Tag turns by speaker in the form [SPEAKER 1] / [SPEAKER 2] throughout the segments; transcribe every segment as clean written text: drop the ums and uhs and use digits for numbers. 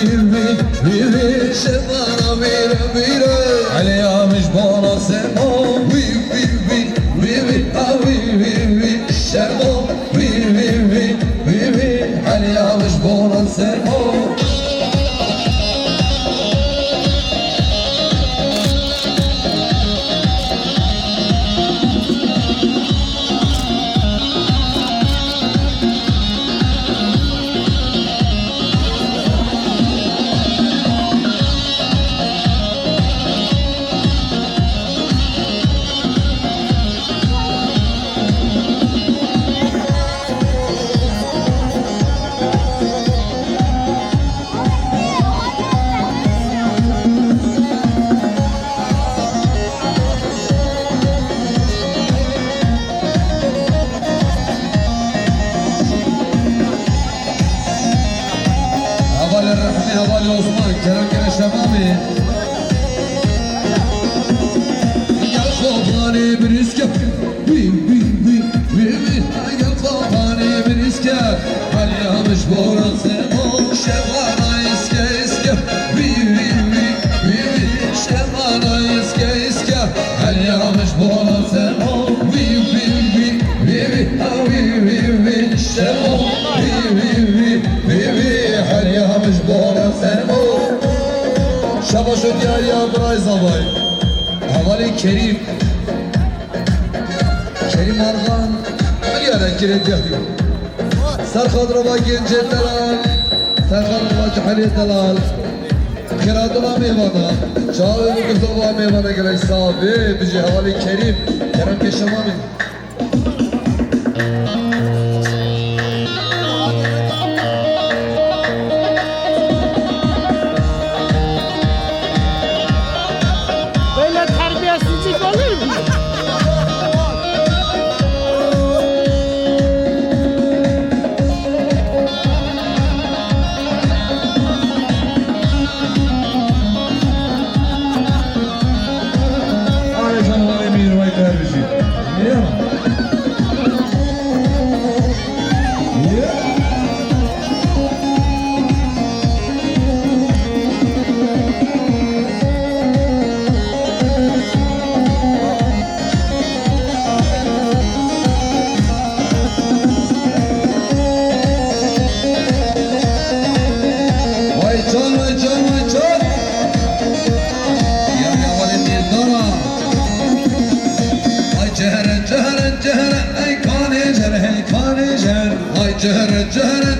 [SPEAKER 1] وي شبارا ويرا عليها مش بارا سما وي شبا وي عليها مش بارا سما هوالي عثمان كلام كده شبابي يا خوفاني بريسكا وي يا خوفاني بريسكا عليها مجبورة سمو شبابا اسكا وي شبابا اسكا عليها مجبورة سمو وي شبابا عليها مجبورة سمو شبا شو ديال يا براي زباي حوالي كريم أرغان عليها كريم ديالي سر خضربا جنجي دلال سر خضربا جحلي دلال خيرات الله ميوانا جاوي بكتوبا ميوانا قلق صافي بجي حوالي كريم كشمامي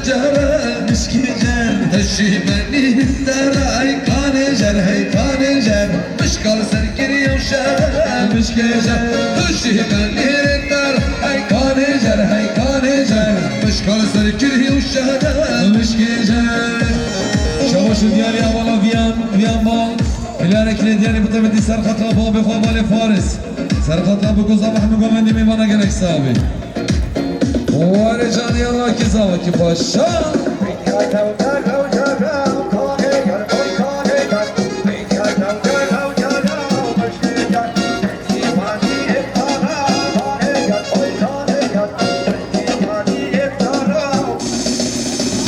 [SPEAKER 1] جهر مسكي جهر هشي مني الدرا هي كان جهر مشكل سركري وشهر مشكي جهر هشي مني الدرا هي كان جهر مشكل سركري وشهر مشكي جهر شواش ديالي اولا فيان بال الارك ديالي بطبيعتي سرقت لبابي خوالي فارس سرقت لبكو صباح مقومني ميوانا قلق سابي ورجال يلا كزاوة كباشا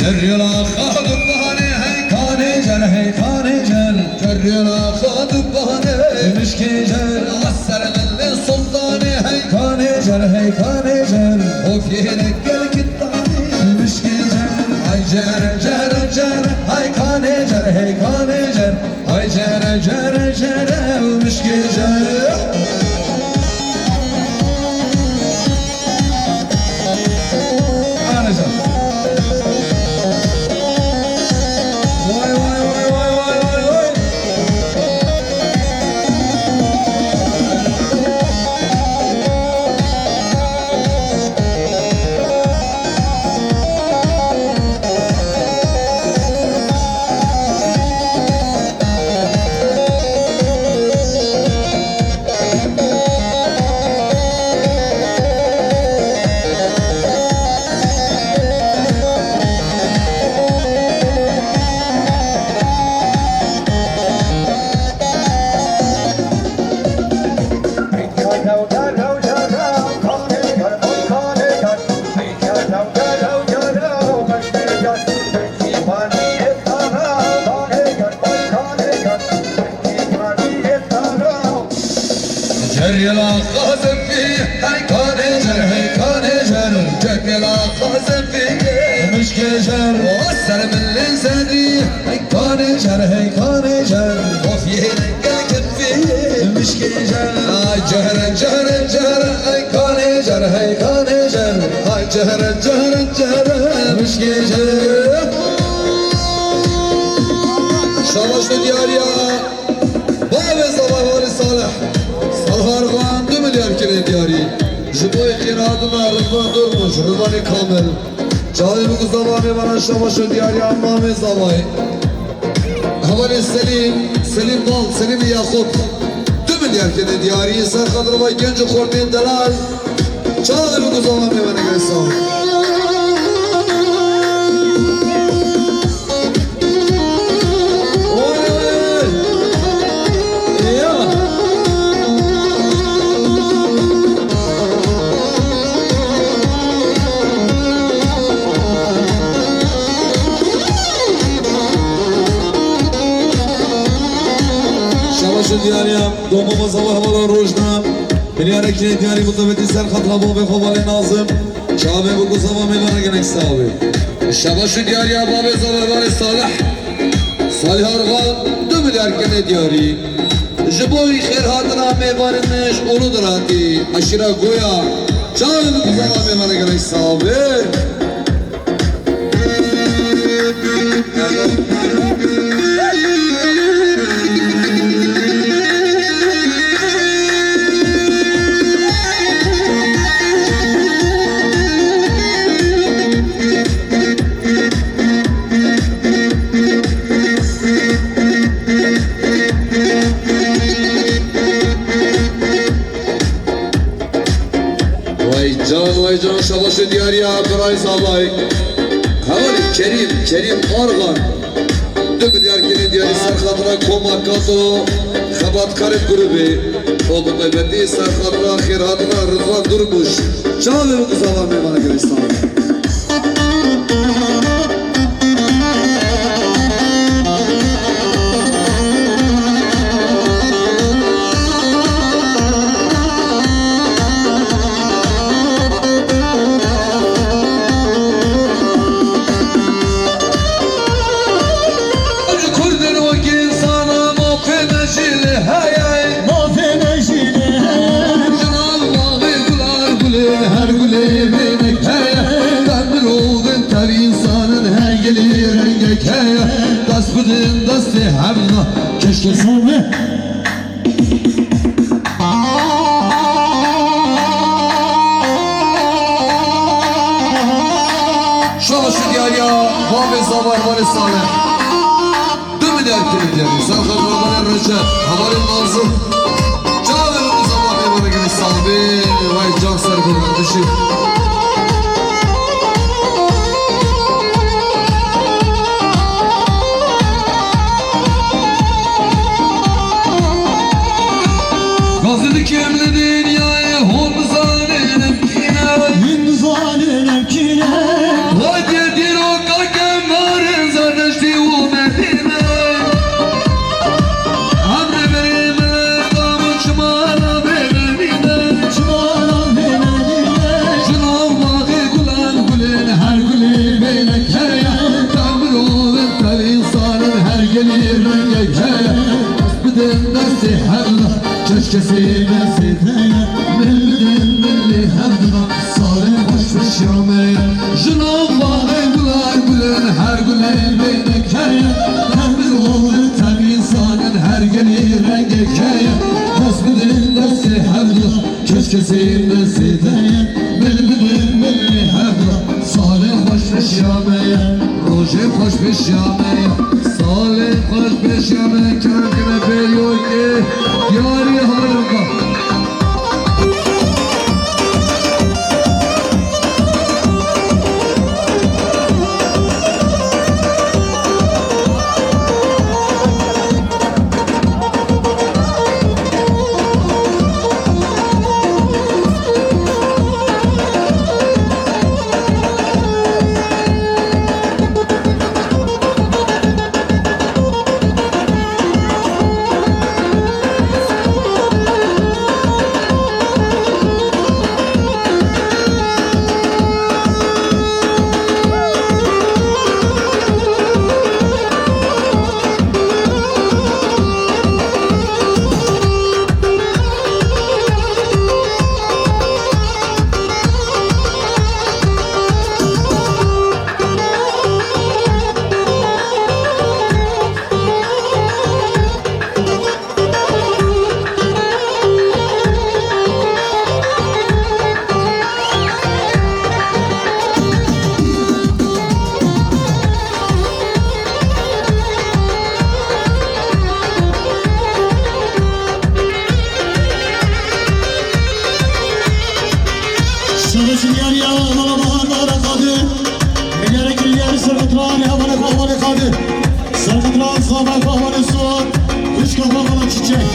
[SPEAKER 1] جريلا خاض بهاني هي كان جل جريلا خاض بهاني مشكي جل عسر من سلطاني هي كان جل وفي لك الطاني مشكي جل جر هي كان جل هي جر ومشكي جل جميلة خازن فيه هيكان جر هيكان جر جميلة خازن فيه مش كجر وأسر من لساني هيكان جر هيكان جر وفيه لقلق فيه مش كجر جهر جهر جهر هيكان جر هيكان جر جهر جهر جهر مش كجر شاباش دياريا باب صباح صالح صالح أرغوان 2 مليار كيلو دياري جبوي خيراتنا رضوان durmuş رضواني كامل جاوي بكو زباني بنا شاباش دياريا امامي زباي هوالي سليم بال سليم ياخوب 2 مليار كيلو دياري سر خضر باي genç خورتين دلال جاوي بكو زباني بنا قريسان دياريا دوما صباح ولا روجنا مليار كي دياري متبتي سر خط باب خوالي ناظم شابه بكو صباح ميلان گنك صاحب شاباش دياريا باب صباح صالح صالح ارغان 2 مليار كي دياري جبوي خير هاتنا ميوانش اولو دراتي اشرا گويا شابه بكو صباح ميلان گنك صاحب وای جان شباش دیاریا برای زابای حوالی کریم آرغان 2 مليار كيلو دياري سر خاطرها كوماكاتو خبات كارت قربي وبطيبتي سر خاطرها خيراتنا رضوان درموش شاوه بقصابا ميمانا كريستان دستی همنا کشک سامه شاش دیاریا باب زبان وال ساله 2 مليار كيلو دياري سرخ الرمان الرجال حوال الناظر جاوه زبان میمونه گلی صاحبی وای جان سر بودن دشی Kimli dünyaya hon zalim kine Hin zalim kine Hadi dir o kakemlerin zardeşti u Medine Amre benimle damı çımana benimle Çımana benimle Çınavmağı gulan gulin her gulin beylek heye Tamir olun tel insanın her gelir rengek heye Asbiden dersi hevla Keşkesi mesiteye Mevlidin milli hevdina Salim hoşmuş yameye Jınavvağı güler gülen her gülen beynek heye Temir olur tem insanın her gelir rengek heye Hasbidin dersi hevdina Keşkesi mesiteye Mevlidin milli hevdina Salim hoşmuş yameye Rojim hoşmuş yameye Salim hoşmuş yameye Kendine beliyor ki Yari harika
[SPEAKER 2] Serkatrani havale havale kadir Serkatran sabah havale soğan Üç kafa havale çiçek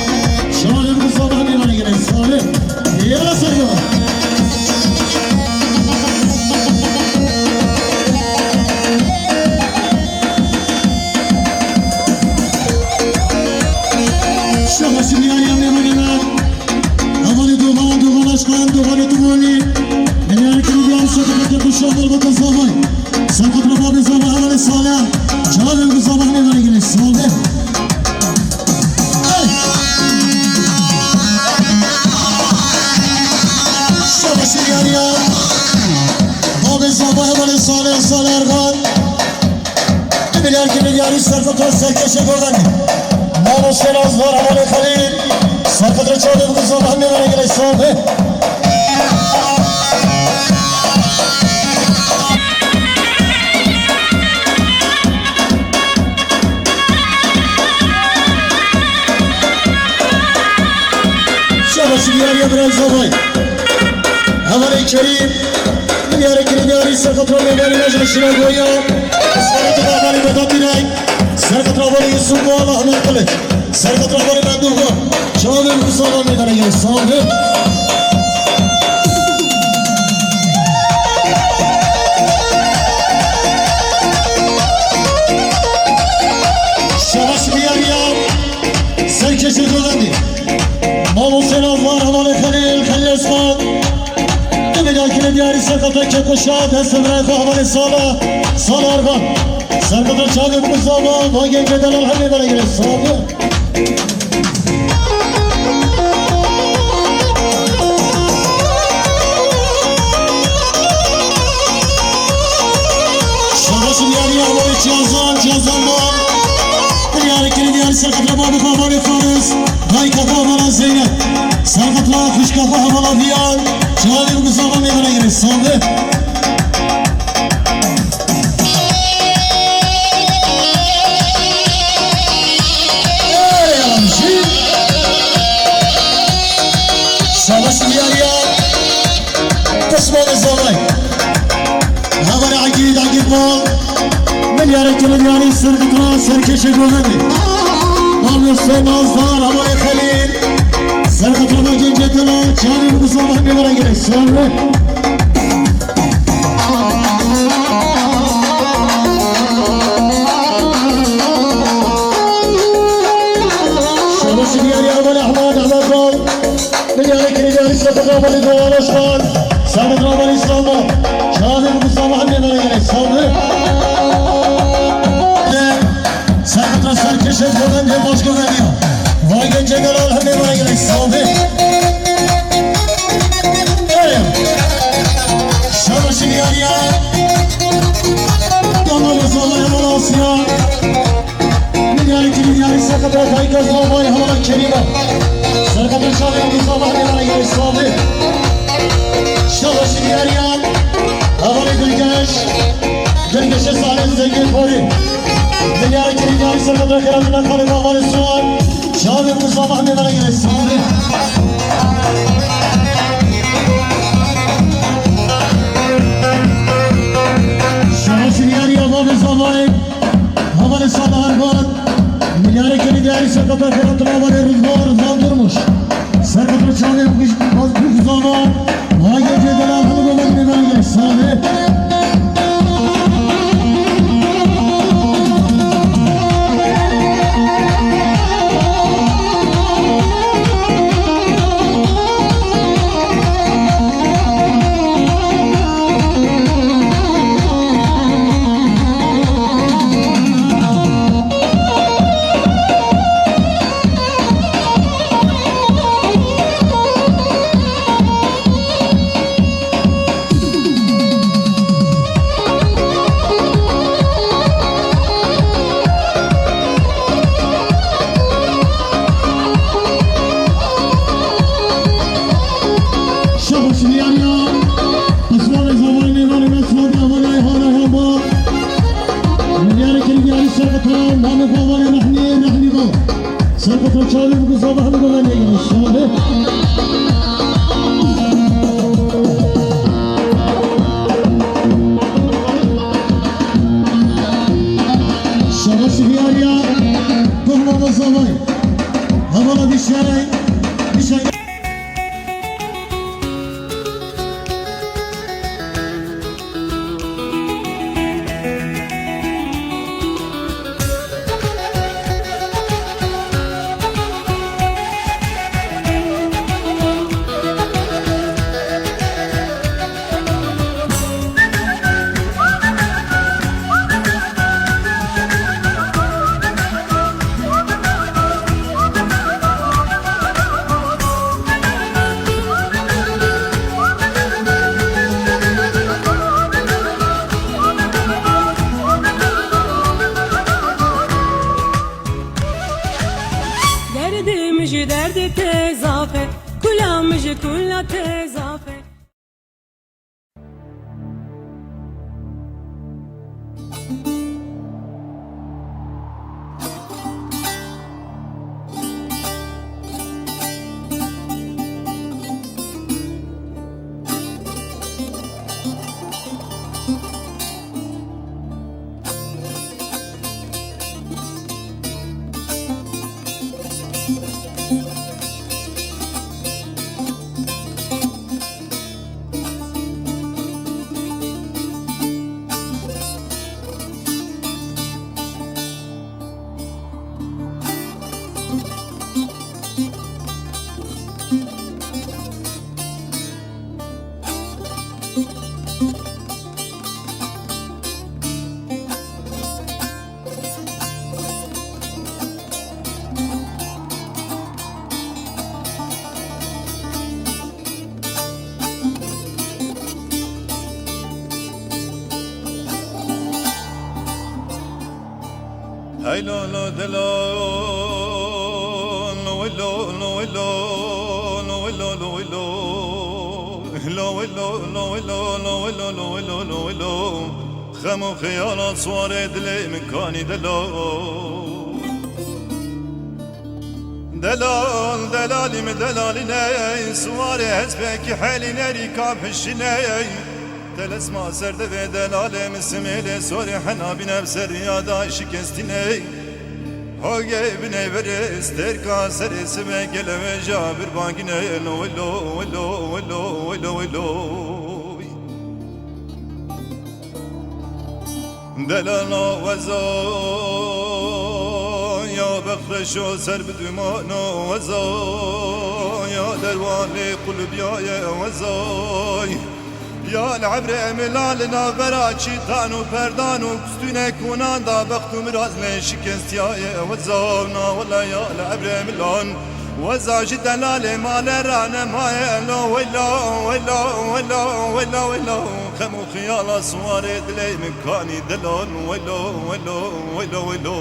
[SPEAKER 2] Şahin bu sabah ne bana gelen salim Yala sarıyor Şahasın yan yan yaman yaman Havale duvan aşkan duvan duvani Eğer ki bir şakada kuşağlar bakın sabah Serkatran abi sabah havale salam Şahin bu sabah ne bana gelen salim Şiriyaniya Abi sabah böyle salih ergan Emiler gibi yarı Serkatran serkeşe kodan Manu Senazlar Havale Khalil Serkatran çoğu bu sabah ne bana gelen sahibi Şiriyaniya biraz sabah Havale Kerim Dünyarı Kirimyarı Serkatran Mevleri Meclisine koyuyor Serkatran Havale Vedat Direk Serkatran Havale Yusuf Boğala Ahmet Kılıç Serkatran Havale Menduhu Çağdır Musalan Meydana gelir sahibi Şabaş Miyariya Serkeşi Dölendi Manu Senazlar Havale Khalil Esman Emiler diyarı Serkatran Kekuşa Destemre Havale Sala Argan Serkatran Çağır Mustafa Vagen Cedel Alhamdi bana gelir sahibi Şahası diyarı Havale Cazan'dan Diyarı Serkatran Babi Havale Farız Day Kafa Havale Zeynep Serkatran Kuş Kafa Havale Diyan Çağır Mustafa Meydana gelir sahibi Şabaşı diyarıya Kısmanı Zavay Havale Akid Bol Milyarı diyarı Serkatran Serkeşe Gözeni Manu Senazlar Havale Khalil Serkatran Vagen Cedel Çağır Mustafa Meydana gelir sahibi Şabaşı diyarıya Havale Ahmet Bol Milyarı Kirimyarı Serkatran Havale Doğan Aşkan Serkatran Havale İslam'a Şahir Mustafa Meydana gelir sahibi Serkatran Serkeşe Gözeni diye başka veriyor Vagen Cedel Alhamdi bana gelir sahibi Şabaşı diyarıya Damalı Zavay Havale Asya Milyarı Kirimyarı Serkatran Kaykaz Zavay Havale Kerime Serkatran Çağır Mustafa Meydana gelir sahibi Şabaşı diyarıya Havale Gülgeş'e Salih Zengin Kori Milyarı Kirimyarı Serkatran Kerem'den Khalil Havale Suan Çağır Mustafa Meydana gelir sahibi Şabaşı diyarıya Babi Zavay Havale Salah Argan Milyarı Kirimyarı Serkatran Kerem'den Havale Rızvan Durmuş Serkatran Çağır Mustafa Vagen Cedel Alhamdi Meydana gelir sahibi Serkatran Çağır bugün sabahını kullanmaya gelmiş abi.
[SPEAKER 3] gece kulla tezafe.
[SPEAKER 4] Hey lo lo de lo lo lo lo lo lo lo lo lo خمو خيال صور دلي مكاني دلال دلالي مدلالي ناي صور هزبك حالي ناري كابش ناي تلسما سرد ve delale misimele sori hana binefser riyada şikestine Hoge bine vere ister kaseresi ve geleve jabir bagine lo lo lo lo lo lo Delala veza ya bekreşo serb dumano veza ya dervali kulüb ya veza Ya العبر ملالنا براچی تانو پردانو کستونه کنان دا بختم رازن شکست یا وزاونا ولا یا العبر ملان وزاج دلال مال ران ما لو ولا ولا ولا ولا ولا خمو خيال صوار دلي مكاني دلال ولا ولا ولا ولا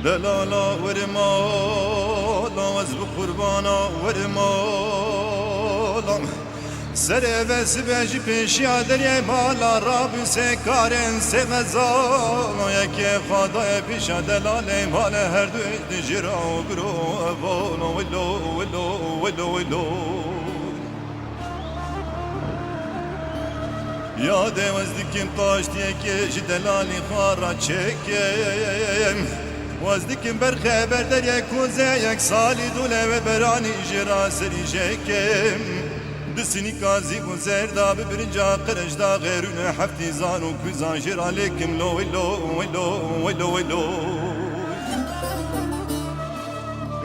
[SPEAKER 4] دلالا ورمالا وزب قربانا ورمالا سره و سبجی پیشیا دریه مالا رابی سکارن سمزالا یکی خدای پیشا دلاله مال هر دو دجرا و گرو اوالا ولو ولو ولو ولو یاده وزدکیم تاش دیگه جدلالی خارا چکیم وازدكم برخبر در یک کوزه یک سالی دوله و برانی جرا سری جکم دسینی کازی و زردا ببرنجا قرشدا غیرون حفتی زانو کوزان جرا لیکم لو ولو ولو ولو ولو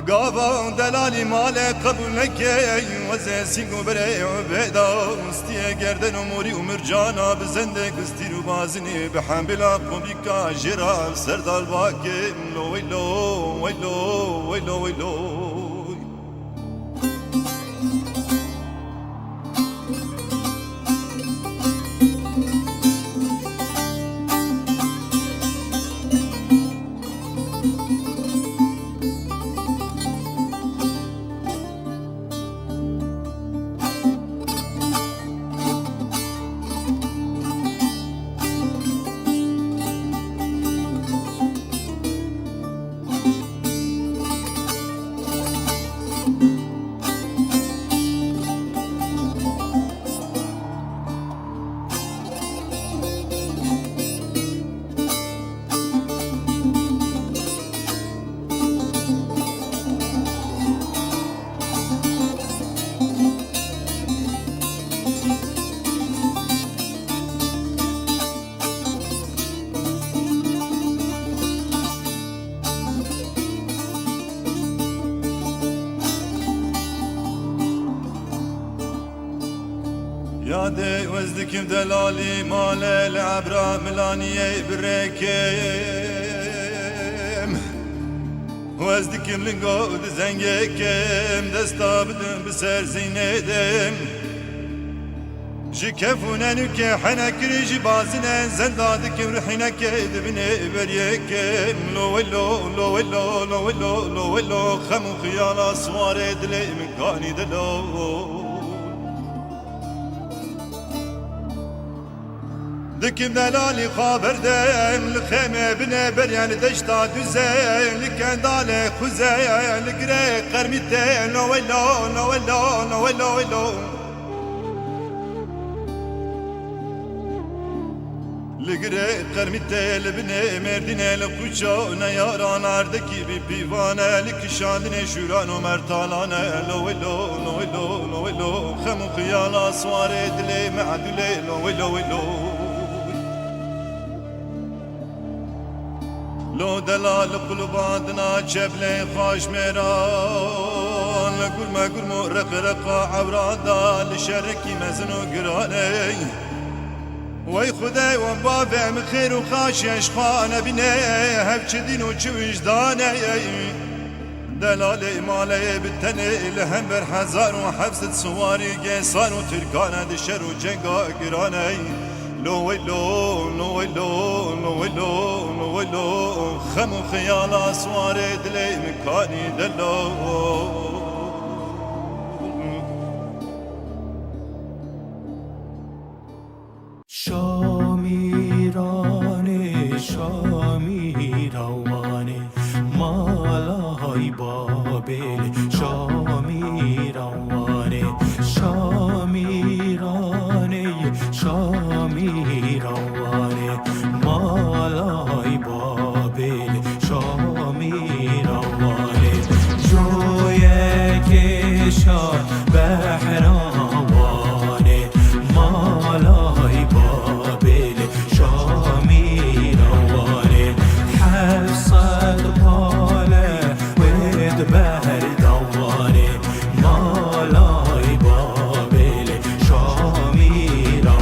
[SPEAKER 4] قابا دلالي مالك قبول نكي وزي سينغو بري عبيدا مستيه گردن اموري ومرجانا بزندك استيرو بازني بحنبلا قبيكا جرا سردال باكي لو ويلو ويلو ويلو ويلو يا دي وزدكم دلالي مال العبرة ملانية بريكم وزدكم لنقود زنجكم دستا بدن بسر زينيدم جكفونا نكي حنا كريج بازنا زندادكم رحنا كيد بني بريكم لو لو لو لو لو لو لو لو خمو خيالا صواري دلي من كاني دلو دكم دلالي خابر دم الخيمة بنا بريان دشتا دوزين لكن دالي خوزين لقري قرميتين لو لو لو لو لو لو لو لقري قرميتين لبني مردين لقوشا نياران عردكي ببيوانا لكشاندين شوران ومرتالانا لو لو لو لو لو لو خمو خيالا صواري دلي معدولي لو لو لو لو دلال قلوباتنا جبلي خاش ميران لقول ما قول مؤرق رقا عورادا لشركي مزنو قراني وي خداي وبابع مخير وخاش يشخان بني هب شدين وشويش داني دلالي مالي بالتني لهم برحزار وحبسة صواري قيسان وتركانا دشر وجنقا قراني لو لو لو لو لو لو لو لو خمو خيالا صواري دلي مكاني دلو
[SPEAKER 5] شامیرانه شامیروانه مالای بابل شامیروانه شامیرانه شامیروانه مالای بابل شامیروانه جوی کشان بحرانه مالای بابل شامیروانه حفصد قاله ود بهر دوانه مالای بابل شامیروانه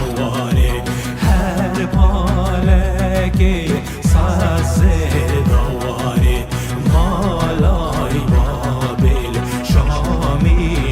[SPEAKER 5] هر پالکی سازه دوانه مالای بابل شامیروانه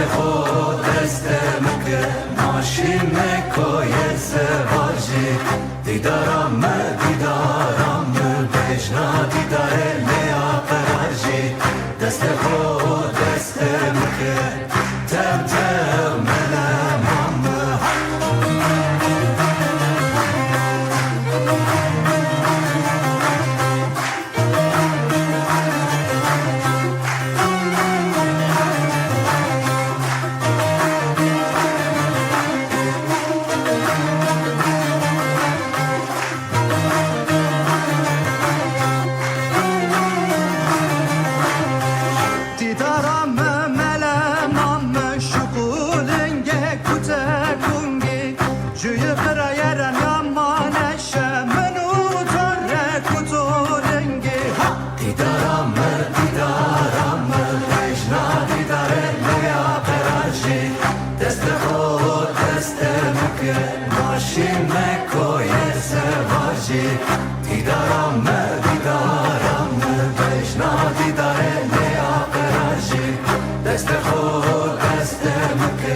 [SPEAKER 5] خود دستم که ماشین مکای زواجی دیدارم بجنا دیداره لیا قرارجی دست خود دستم که تم تم ملمم دیدارم بجنا دیداره لیا قرارجی دست خود دستم که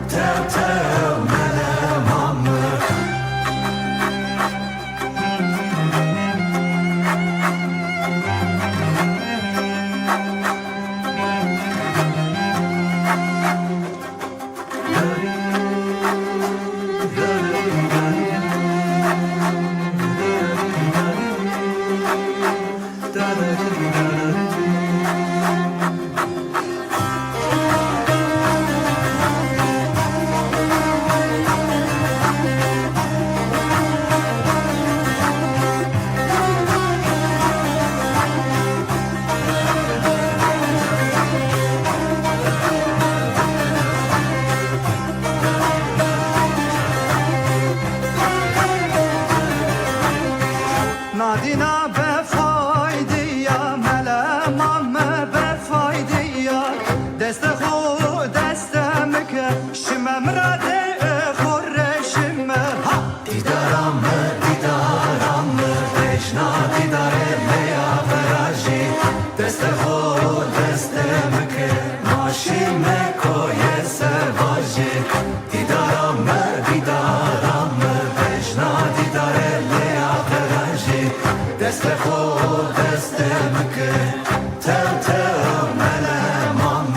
[SPEAKER 5] تم تم ملمم
[SPEAKER 6] نادینا به فایدیا ملمم به فایدیا دست خود دستم که شمم راده خورشم
[SPEAKER 5] دیدارم بجنا دیداره لیا قرارجی دست خود دستم که ماشین مکای زواجی دیدارم بجنا دیداره لیا قرارجی دست خود دستم که تم تم ملمم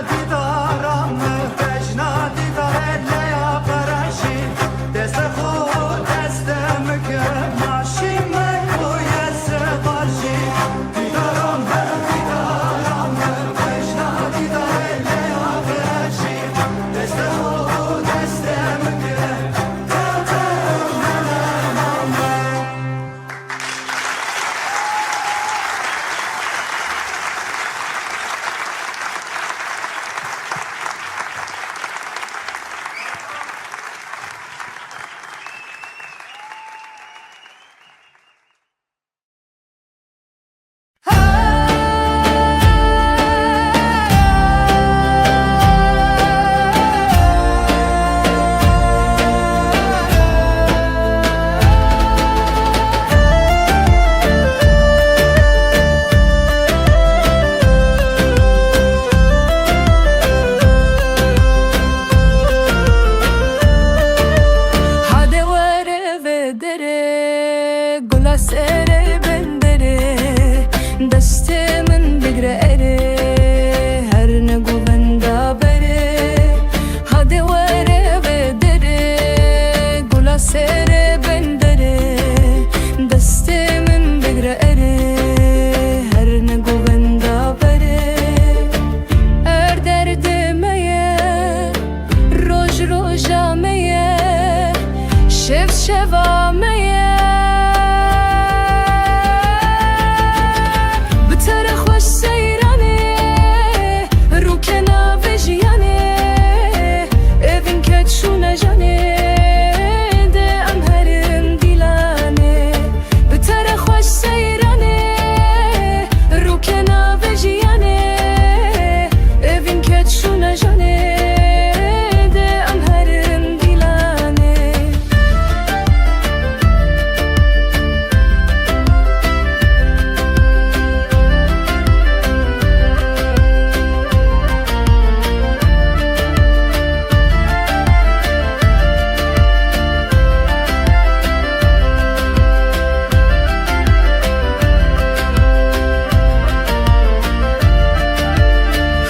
[SPEAKER 6] دیدارم بجنا دیداره لیا قرارجی دست خود دستم که
[SPEAKER 3] شوامه بتر خوش سیرانه رو کنا وجیانه evin ket şuna jane de am herin dilane بتر خوش سیرانه رو کنا وجیانه evin ket şuna jane de am herin dilane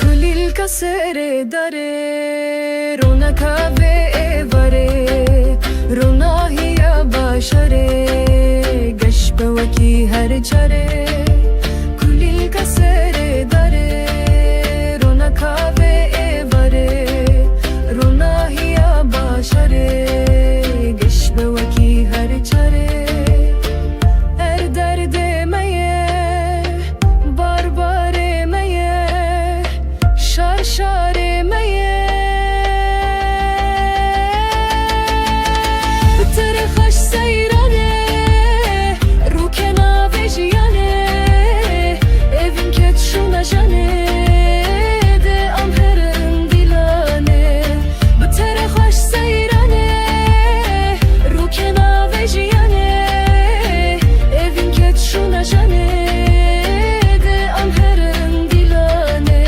[SPEAKER 3] Kulil kasere dare rona kave evare rona hiya başare gashbe waki her çare Kulil kasere dare rona kave evare rona hiya başare gashbe waki her çare Er derde meye barbare meye şarşare meye بتر خوش سیرانه رو کنا وجیانه evin ket şuna jane de am herin dilane بتر خوش سیرانه رو کنا وجیانه evin ket şuna jane de am herin dilane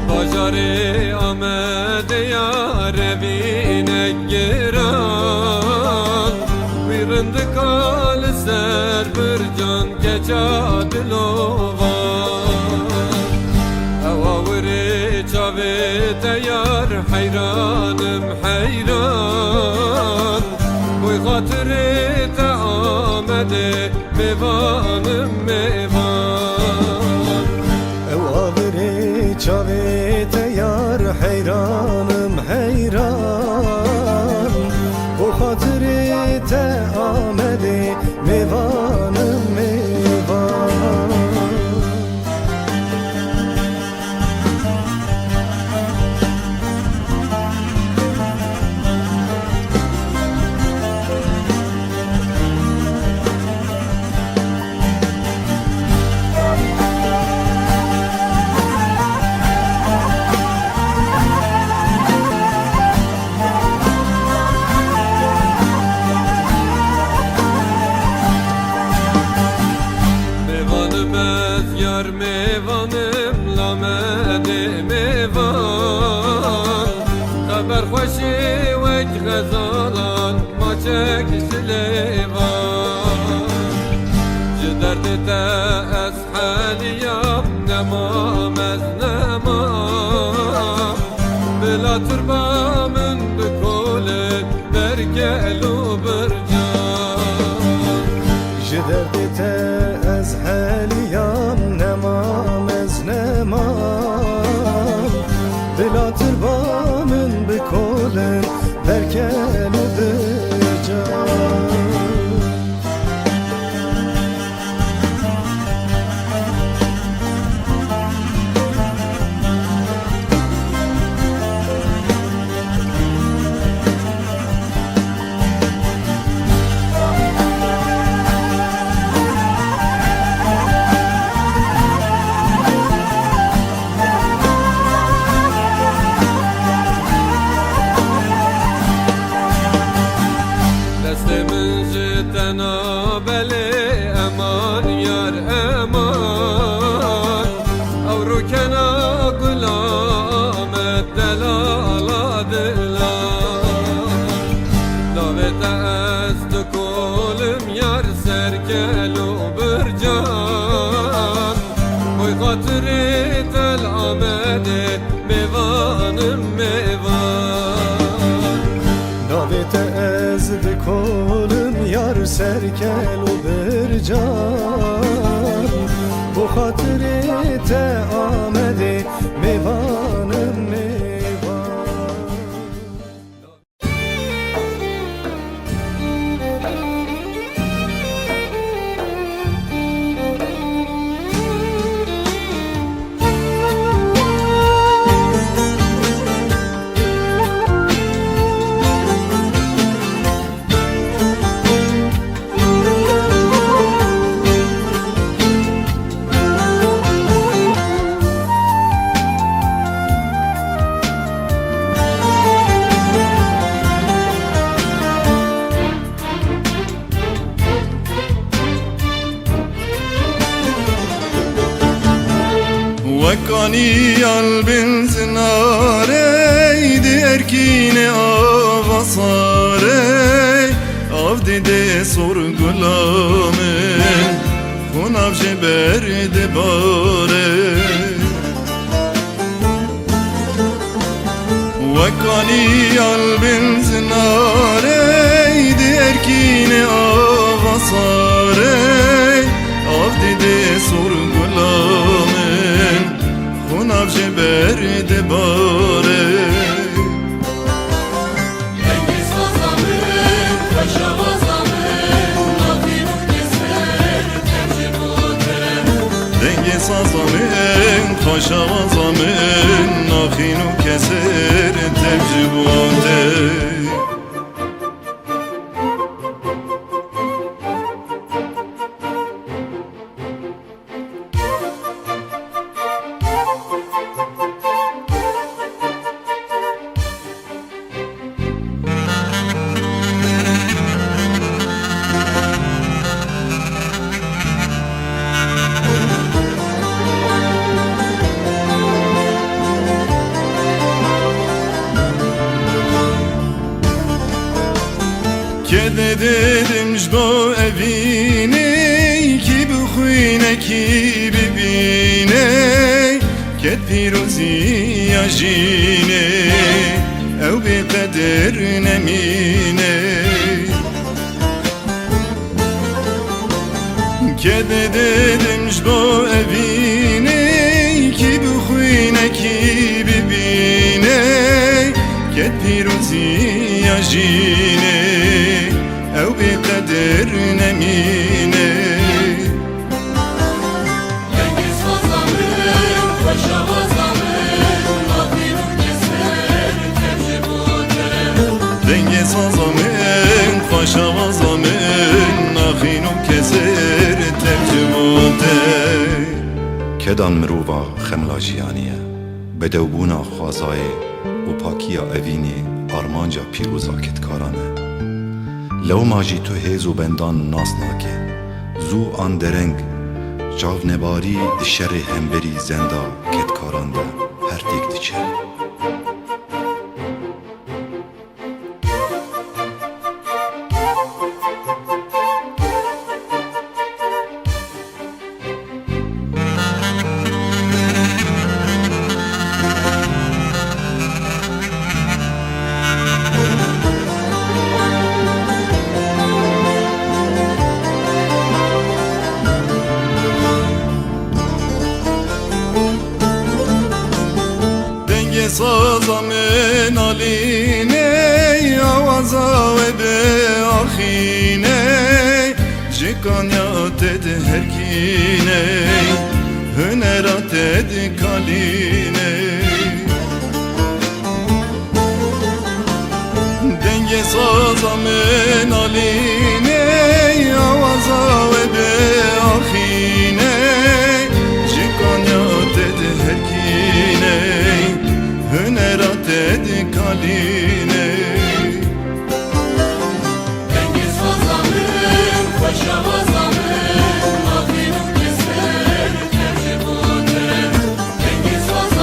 [SPEAKER 7] Bajare amede yare bine giran Birinde kal ser bir can geca dilovan Avavri çavete yar hayranım hayran Koy hatırı te amede mevanım mevan
[SPEAKER 8] Evavri çavete yar hayranım hayran Bu hatırı te amede mevanım mevan
[SPEAKER 7] Mevanım ez yar mevanım lamede mevan Haber hoşi vek gazalan maçek silevan Ciderde te ez haliyam nemam ez nemam Bila turbamın bikole bergelu bircan
[SPEAKER 8] Jiderde te ez haliyam nemam ez nemam Bila tırbamın bikolin berkelu bircan
[SPEAKER 7] آمده میوانم میوان
[SPEAKER 8] ناویت از بکولم یار سرکل و برجان bu hatırete amede mevanım mevan
[SPEAKER 4] وكاني قلب زناري دي اركيني avasare avdi de sorgulame kunav jeber de bare وكاني قلب زناري دي اركيني avasare avdi de sorgulame kunav jeber de bare denge sazamın kaşavazamın nakhinu keser tevcibate Kede dedim jdo evine ki bu khuyne ki bibine ket pirozi yajine ev bi kader nemine Kede dedim jdo evine ki bu khuyne ki bibine ket pirozi yajine ev bi kader nemine
[SPEAKER 3] Cengiz Hazamın, Paşa Hazamın, Nafirum keser tevcibute
[SPEAKER 4] denge sazamın kaşavazamın nakhinu keser tevcibate
[SPEAKER 9] کدان مرووا خملا جیانیه بدوبونا خوازای و پاکیا اوینی آرمانجا پیروزا کتکارانه لو ماجی تو هیز و بندان ناس ناکه زو آن درنگ جاو نباری شر همبری زندا کتکارانده هر تیک دیچه
[SPEAKER 4] sazamın aline avaza ve be ahine Cikanyat edi herkine hünerat edi kaline Denge sazamın aline avaza ve be ahine Cikanyat edi herkine hünerat edi kaline
[SPEAKER 3] Cengiz Hazamın, Paşa Hazamın, Nafirum keser tevcibute Cengiz Hazamın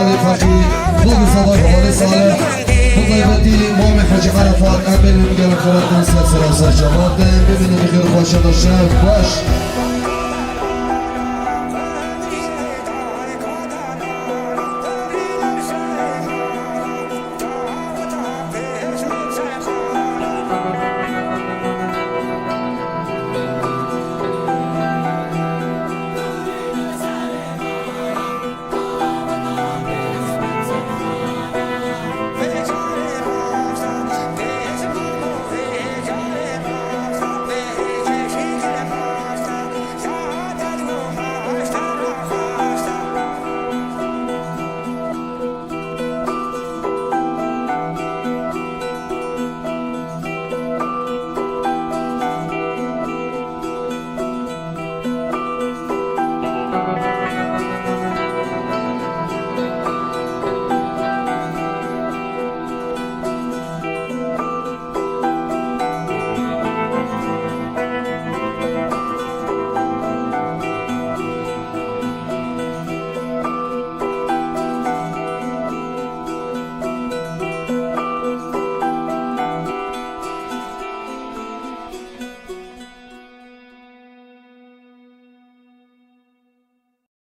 [SPEAKER 1] حوالی فقی خوب صباح حوالی صالح بطیبتی امام حاجی عرفات قبل میگرم خلاتن سر سر سر جواب ببینیم بخیر خوش داشته باش